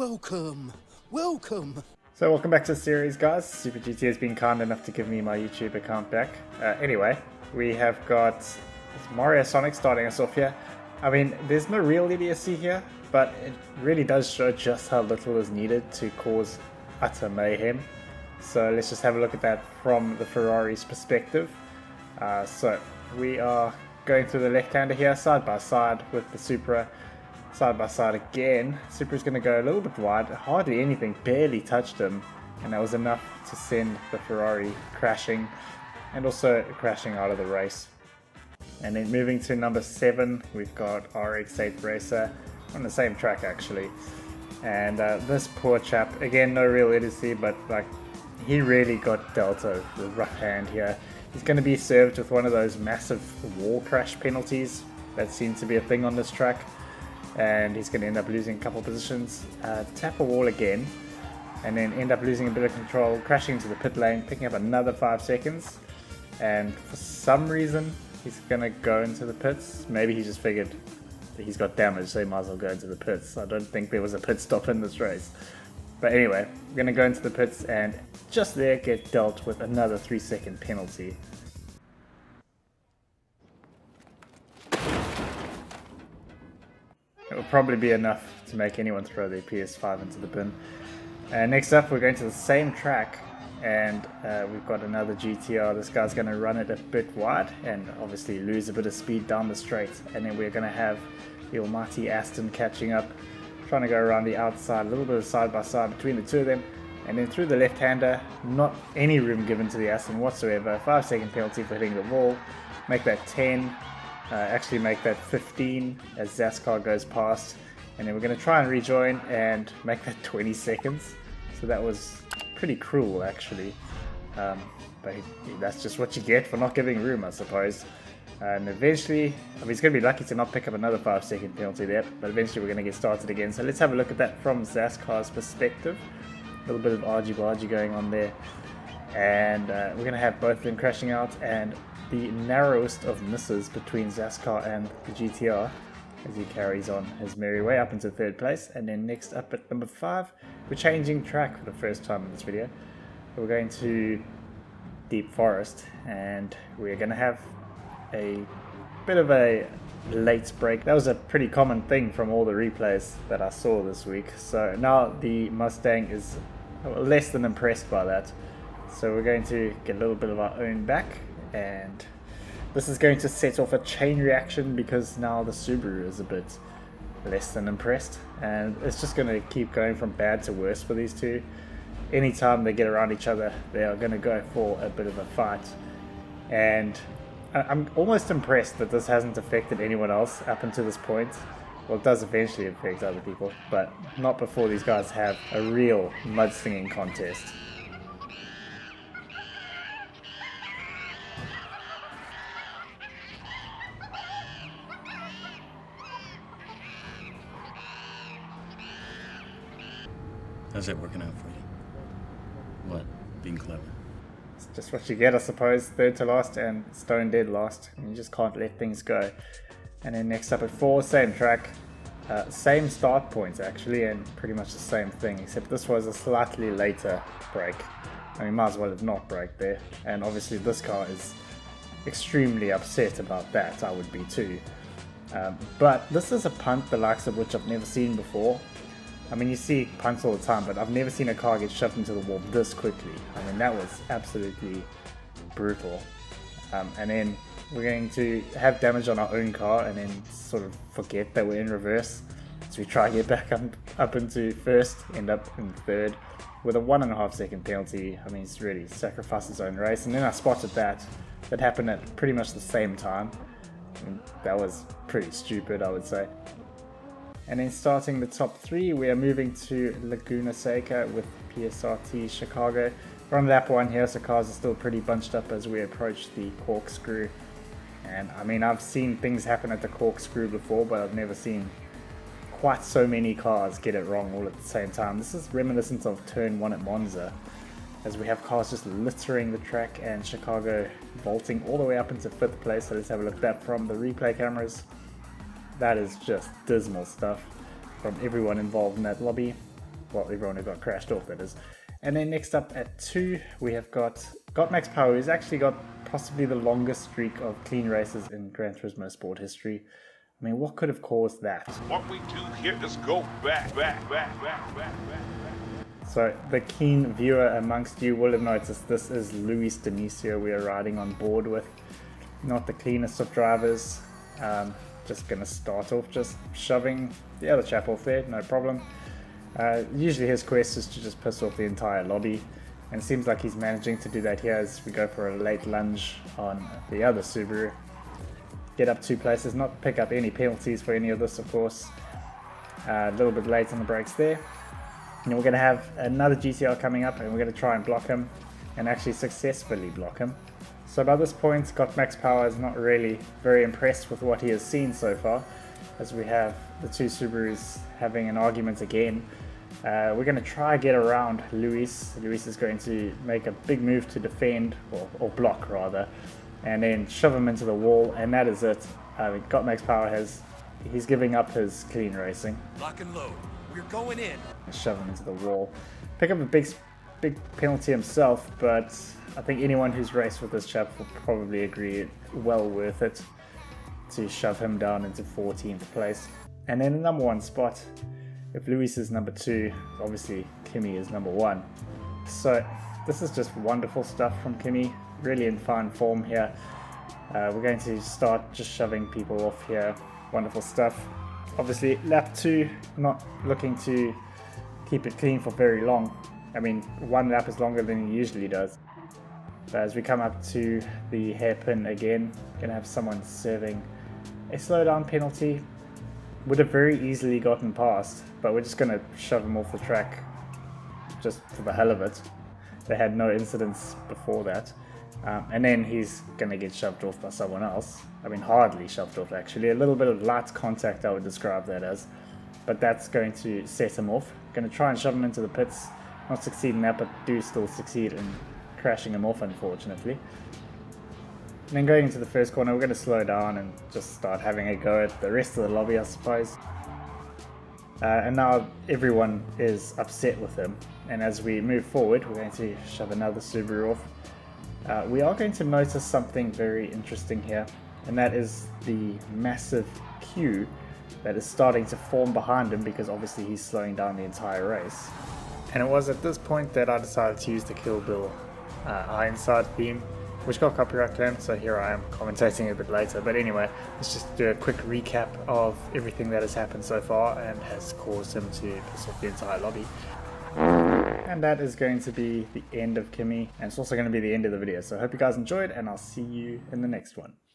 Welcome, welcome. So welcome back to the series, guys. Super GT has been kind enough to give me my YouTube account back. Anyway, we have got Mario Sonic starting us off here. I mean, there's no real idiocy here, but it really does show just how little is needed to cause utter mayhem. So let's just have a look at that from the Ferrari's perspective. So we are going through the left-hander here, side by side with the Supra. Side by side again. Supra's going to go a little bit wide, hardly anything, barely touched him, and that was enough to send the Ferrari crashing and also crashing out of the race. And then moving to number 7, we've got RX-8 Racer on the same track actually, and this poor chap, again no real idiocy, but like he really got dealt a rough hand here. He's going to be served with one of those massive wall crash penalties that seem to be a thing on this track. And he's going to end up losing a couple positions, tap a wall again, and then end up losing a bit of control, crashing into the pit lane, picking up another 5 seconds, and for some reason he's going to go into the pits. Maybe he just figured that he's got damage, so he might as well go into the pits. I don't think there was a pit stop in this race. But anyway, we're going to go into the pits and just there get dealt with another 3-second penalty. It will probably be enough to make anyone throw their PS5 into the bin. Next up, we're going to the same track, and we've got another GTR. This guy's going to run it a bit wide and obviously lose a bit of speed down the straight. And then we're going to have the almighty Aston catching up, trying to go around the outside, a little bit of side by side between the two of them. And then through the left-hander, not any room given to the Aston whatsoever. 5-second penalty for hitting the wall. Make that 10. Actually make that 15 as Zascar goes past, and then we're going to try and rejoin and make that 20 seconds. So that was pretty cruel actually, but that's just what you get for not giving room, I suppose. And eventually, I mean, he's going to be lucky to not pick up another 5-second penalty there, but eventually we're going to get started again. So let's have a look at that from Zascar's perspective. A little bit of argy-bargy going on there, and we're going to have both of them crashing out, and the narrowest of misses between Zascar and the GTR as he carries on his merry way up into 3rd place. And then next up at number 5, we're changing track for the first time in this video. We're going to Deep Forest, and we're going to have a bit of a late break. That was a pretty common thing from all the replays that I saw this week. So now the Mustang is less than impressed by that. So we're going to get a little bit of our own back, and this is going to set off a chain reaction because now the Subaru is a bit less than impressed, and it's just going to keep going from bad to worse for these two. Anytime they get around each other, they are going to go for a bit of a fight, and I'm almost impressed that this hasn't affected anyone else up until this point. Well, it does eventually affect other people, but not before these guys have a real mudslinging contest. How's that working out for you? What? Being clever? It's just what you get, I suppose. 3rd to last and stone dead last. And you just can't let things go. And then next up at 4, same track. Same start points actually, and pretty much the same thing, except this was a slightly later break. I mean, might as well have not braked there. And obviously this car is extremely upset about that. I would be too. But this is a punt the likes of which I've never seen before. I mean, you see punts all the time, but I've never seen a car get shoved into the wall this quickly. I mean, that was absolutely brutal. And then we're going to have damage on our own car and then sort of forget that we're in reverse. So we try to get back up into 1st, end up in 3rd with a 1.5-second penalty. I mean, he's really sacrificed his own race. And then I spotted that happened at pretty much the same time. I mean, that was pretty stupid, I would say. And then starting the top 3, we are moving to Laguna Seca with PSRT Chicago. We're on lap 1 here, so cars are still pretty bunched up as we approach the corkscrew. And I mean, I've seen things happen at the corkscrew before, but I've never seen quite so many cars get it wrong all at the same time. This is reminiscent of turn 1 at Monza, as we have cars just littering the track and Chicago vaulting all the way up into 5th place. So let's have a look at that from the replay cameras. That is just dismal stuff from everyone involved in that lobby. well, everyone who got crashed off, that is. And then next up at 2, we have got Max Power, who's actually got possibly the longest streak of clean races in Gran Turismo sport history. I mean, what could have caused that? What we do here is go back. So the keen viewer amongst you will have noticed this is Luis D'Amicio we are riding on board with. Not the cleanest of drivers. Just going to start off just shoving the other chap off there, no problem. Usually his quest is to just piss off the entire lobby, and it seems like he's managing to do that here as we go for a late lunge on the other Subaru. Get up 2 places, not pick up any penalties for any of this, of course. A little bit late on the brakes there. And we're going to have another GTR coming up, and we're going to try and block him, and actually successfully block him. So by this point, Got Max Power is not really very impressed with what he has seen so far, as we have the 2 Subarus having an argument again. We're going to try get around Luis. Luis is going to make a big move to defend, or block rather, and then shove him into the wall, and that is it. Got Max Power he's giving up his clean racing. Lock and load. We're going in. Shove him into the wall. Pick up a big penalty himself, but I think anyone who's raced with this chap will probably agree it's well worth it to shove him down into 14th place. And then the number 1 spot, if Luis is number 2, obviously Kimi is number 1. So this is just wonderful stuff from Kimi, really in fine form here. We're going to start just shoving people off here. Wonderful stuff. Obviously lap 2, not looking to keep it clean for very long. I mean, 1 lap is longer than he usually does. But as we come up to the hairpin again, gonna have someone serving a slowdown penalty. Would have very easily gotten past, but we're just gonna shove him off the track just for the hell of it. They had no incidents before that. And then he's gonna get shoved off by someone else. I mean, hardly shoved off actually. A little bit of light contact I would describe that as. But that's going to set him off. Gonna try and shove him into the pits. Not succeed in that, but do still succeed in crashing him off, unfortunately. And then going into the first corner, we're going to slow down and just start having a go at the rest of the lobby, I suppose. And now everyone is upset with him. And as we move forward, we're going to shove another Subaru off. We are going to notice something very interesting here, and that is the massive queue that is starting to form behind him, because obviously he's slowing down the entire race. And it was at this point that I decided to use the Kill Bill Ironside theme, which got copyright claimed, so here I am commentating a bit later. But anyway, let's just do a quick recap of everything that has happened so far and has caused him to piss off the entire lobby. And that is going to be the end of Kimi, and it's also going to be the end of the video. So I hope you guys enjoyed, and I'll see you in the next one.